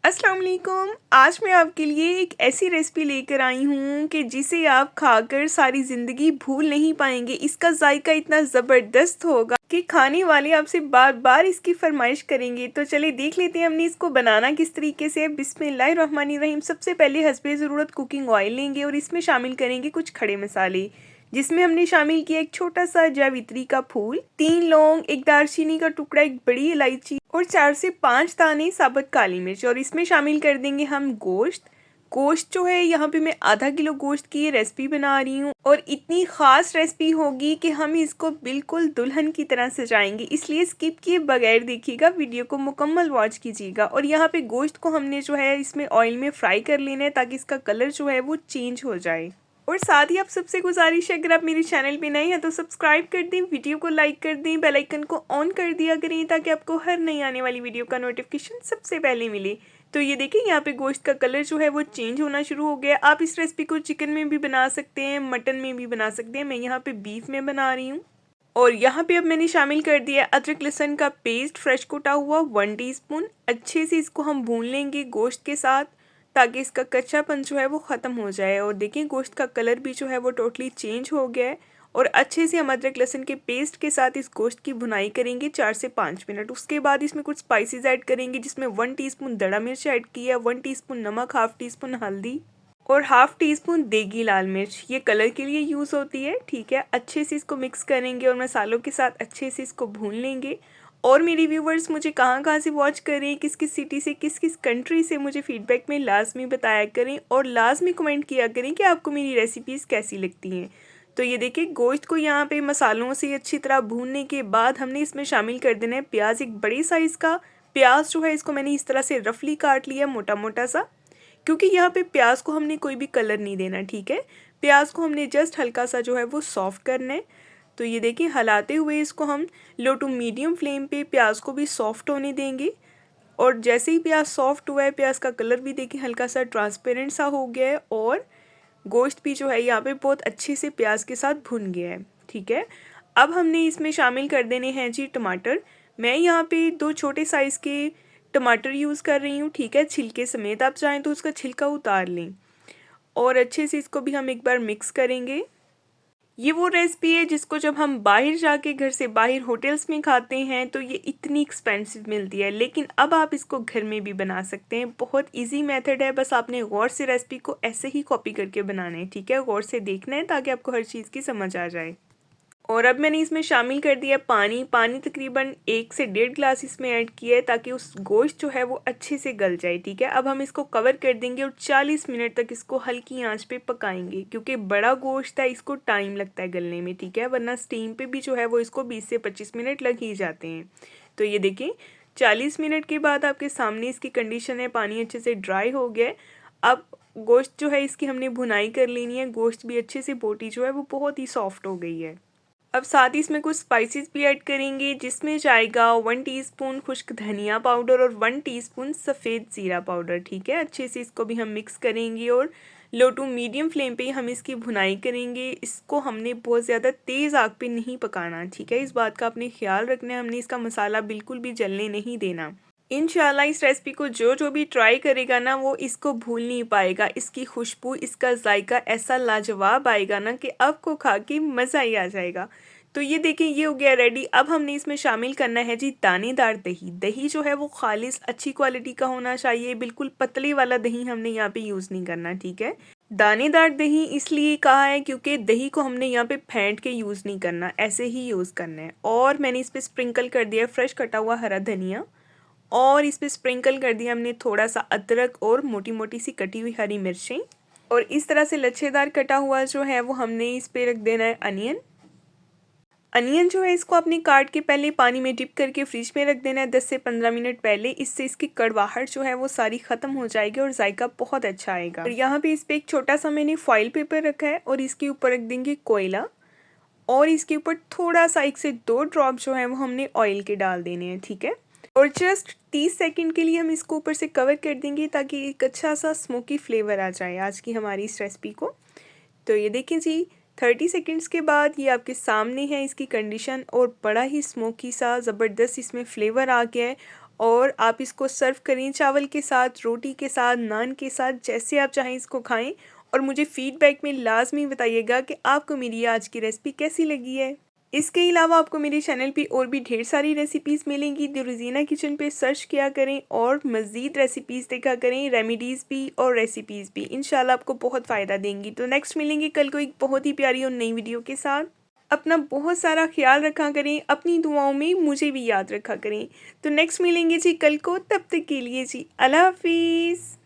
अस्सलाम वालेकुम। आज मैं आपके लिए एक ऐसी रेसिपी लेकर आई हूँ कि जिसे आप खाकर सारी ज़िंदगी भूल नहीं पाएंगे। इसका जायका इतना ज़बरदस्त होगा कि खाने वाले आपसे बार बार इसकी फरमाइश करेंगे। तो चलिए देख लेते हैं हमने इसको बनाना किस तरीके से। बिस्मिल्लाहिर्रहमानिर्रहीम। सबसे पहले हस्बे ज़रूरत कुकिंग ऑयल लेंगे और इसमें शामिल करेंगे कुछ खड़े मसाले, जिसमें हमने शामिल किया एक छोटा सा जावित्री का फूल, 3 लौंग, एक दालचीनी का टुकड़ा, एक बड़ी इलायची और 4 से 5 दाने साबुत काली मिर्च। और इसमें शामिल कर देंगे हम गोश्त जो है यहाँ पे मैं आधा किलो गोश्त की ये रेसिपी बना रही हूँ और इतनी खास रेसिपी होगी कि हम इसको बिल्कुल दुल्हन की तरह सजाएंगे, इसलिए स्किप किए बगैर देखिएगा, वीडियो को मुकम्मल वॉच कीजिएगा। और यहाँ पे गोश्त को हमने जो है इसमें ऑयल में फ्राई कर लेना है ताकि इसका कलर जो है वो चेंज हो जाए। और साथ ही आप सबसे गुजारिश है, अगर आप मेरे चैनल पे नए हैं तो सब्सक्राइब कर दें, वीडियो को लाइक कर दें, बेल आइकन को ऑन कर दिया करें ताकि आपको हर नई आने वाली वीडियो का नोटिफिकेशन सबसे पहले मिले। तो ये देखिए यहाँ पे गोश्त का कलर जो है वो चेंज होना शुरू हो गया। आप इस रेसिपी को चिकन में भी बना सकते हैं, मटन में भी बना सकते हैं। मैं यहाँ पे बीफ में बना रही हूँ। और यहाँ पे अब मैंने शामिल कर दिया अदरक लहसुन का पेस्ट फ्रेश कुटा हुआ 1 टीस्पून। अच्छे से इसको हम भून लेंगे गोश्त के साथ ताकि इसका कच्चापन जो है वो ख़त्म हो जाए। और देखिए गोश्त का कलर भी जो है वो टोटली चेंज हो गया है। और अच्छे से हम अदरक लहसुन के पेस्ट के साथ इस गोश्त की भुनाई करेंगे 4 से 5 मिनट। उसके बाद इसमें कुछ स्पाइसेस ऐड करेंगे, जिसमें 1 टीस्पून दड़ा मिर्च ऐड किया, 1 टीस्पून नमक, हाफ टी स्पून हल्दी और हाफ टी स्पून देगी लाल मिर्च। ये कलर के लिए यूज़ होती है, ठीक है। अच्छे से इसको मिक्स करेंगे और मसालों के साथ अच्छे से इसको भून लेंगे। और मेरे व्यूवर्स मुझे कहाँ कहाँ से वॉच करें, किस किस सिटी से, किस किस कंट्री से, मुझे फीडबैक में लाजमी बताया करें और लाजमी कमेंट किया करें कि आपको मेरी रेसिपीज़ कैसी लगती हैं। तो ये देखिए गोश्त को यहाँ पे मसालों से अच्छी तरह भूनने के बाद हमने इसमें शामिल कर देना है प्याज। एक बड़ी साइज़ का प्याज जो है इसको मैंने इस तरह से रफली काट लिया मोटा मोटा सा, क्योंकि यहाँ पे प्याज को हमने कोई भी कलर नहीं देना, ठीक है। प्याज को हमने जस्ट हल्का सा जो है वो सॉफ्ट करना है। तो ये देखिए हलाते हुए इसको हम लो टू मीडियम फ्लेम पे प्याज को भी सॉफ्ट होने देंगे। और जैसे ही प्याज सॉफ्ट हुआ है, प्याज का कलर भी देखिए हल्का सा ट्रांसपेरेंट सा हो गया है और गोश्त भी जो है यहाँ पे बहुत अच्छे से प्याज के साथ भुन गया है, ठीक है। अब हमने इसमें शामिल कर देने हैं जी टमाटर। मैं यहाँ पे 2 छोटे साइज़ के टमाटर यूज़ कर रही हूँ, ठीक है। छिलके समेत, आप चाहें तो उसका छिलका उतार लें। और अच्छे से इसको भी हम एक बार मिक्स करेंगे। ये वो रेसिपी है जिसको जब हम बाहर जाके घर से बाहर होटल्स में खाते हैं तो ये इतनी एक्सपेंसिव मिलती है, लेकिन अब आप इसको घर में भी बना सकते हैं। बहुत इजी मेथड है, बस आपने गौर से रेसिपी को ऐसे ही कॉपी करके बनाना है, ठीक है। गौर से देखना है ताकि आपको हर चीज़ की समझ आ जाए। और अब मैंने इसमें शामिल कर दिया पानी तकरीबन 1 से 1.5 ग्लास इसमें ऐड किया है ताकि उस गोश्त जो है वो अच्छे से गल जाए, ठीक है। अब हम इसको कवर कर देंगे और 40 मिनट तक इसको हल्की आंच पे पकाएंगे, क्योंकि बड़ा गोश्त है, इसको टाइम लगता है गलने में, ठीक है। वरना स्टीम पे भी जो है वो इसको 20 से 25 मिनट लग ही जाते हैं। तो ये देखिए 40 मिनट के बाद आपके सामने इसकी कंडीशन है, पानी अच्छे से ड्राई हो गया है। अब गोश्त जो है इसकी हमने भुनाई कर लेनी है। गोश्त भी अच्छे से बोटी जो है वो बहुत ही सॉफ्ट हो गई है। अब साथ ही इसमें कुछ स्पाइसेस भी ऐड करेंगे, जिसमें जाएगा 1 टीस्पून खुश्क धनिया पाउडर और 1 टीस्पून सफ़ेद ज़ीरा पाउडर, ठीक है। अच्छे से इसको भी हम मिक्स करेंगे और लो टू मीडियम फ्लेम पे हम इसकी भुनाई करेंगे। इसको हमने बहुत ज़्यादा तेज़ आग पे नहीं पकाना, ठीक है। इस बात का आपने ख्याल रखना है, हमने इसका मसाला बिल्कुल भी जलने नहीं देना। इंशाल्लाह इस रेसिपी को जो भी ट्राई करेगा ना वो इसको भूल नहीं पाएगा। इसकी खुशबू, इसका जायका ऐसा लाजवाब आएगा ना कि आपको खा के मज़ा ही आ जाएगा। तो ये देखें ये हो गया रेडी। अब हमने इसमें शामिल करना है जी दानेदार दही। दही जो है वो खालिस अच्छी क्वालिटी का होना चाहिए, बिल्कुल पतले वाला दही हमने यहाँ पे यूज़ नहीं करना, ठीक है। दानेदार दही इसलिए कहा है क्योंकि दही को हमने यहाँ पे फेंट के यूज़ नहीं करना, ऐसे ही यूज़ करना है। और मैंने इस पर स्प्रिंकल कर दिया फ्रेश कटा हुआ हरा धनिया और इस पर स्प्रिंकल कर दिया हमने थोड़ा सा अदरक और मोटी मोटी सी कटी हुई हरी मिर्चें। और इस तरह से लच्छेदार कटा हुआ जो है वो हमने इस पे रख देना है अनियन जो है इसको अपने काट के पहले पानी में डिप करके फ्रिज में रख देना है 10 से 15 मिनट पहले। इससे इसकी कड़वाहट जो है वो सारी ख़त्म हो जाएगी और जायका बहुत अच्छा आएगा। और यहाँ पे इस पर एक छोटा सा मैंने फॉइल पेपर रखा है और इसके ऊपर रख देंगे कोयला और इसके ऊपर थोड़ा सा 1 से 2 ड्रॉप जो है वो हमने ऑयल के डाल देने हैं, ठीक है। और जस्ट 30 सेकंड के लिए हम इसको ऊपर से कवर कर देंगे ताकि एक अच्छा सा स्मोकी फ्लेवर आ जाए आज की हमारी इस रेसिपी को। तो ये देखें जी 30 सेकंड्स के बाद ये आपके सामने है इसकी कंडीशन और बड़ा ही स्मोकी सा ज़बरदस्त इसमें फ्लेवर आ गया है। और आप इसको सर्व करें चावल के साथ, रोटी के साथ, नान के साथ, जैसे आप चाहें इसको खाएं। और मुझे फीडबैक में लाजमी बताइएगा कि आपको मेरी आज की रेसिपी कैसी लगी है। इसके अलावा आपको मेरे चैनल पे और भी ढेर सारी रेसिपीज़ मिलेंगी। द रोज़ीना किचन पे सर्च किया करें और मज़ीद रेसिपीज़ देखा करें, रेमेडीज़ भी और रेसिपीज़ भी। इंशाल्लाह आपको बहुत फ़ायदा देंगी। तो नेक्स्ट मिलेंगे कल को एक बहुत ही प्यारी और नई वीडियो के साथ। अपना बहुत सारा ख्याल रखा करें, अपनी दुआओं में मुझे भी याद रखा करें। तो नेक्स्ट मिलेंगे जी कल को, तब तक के लिए जी अल्लाह हाफिज़।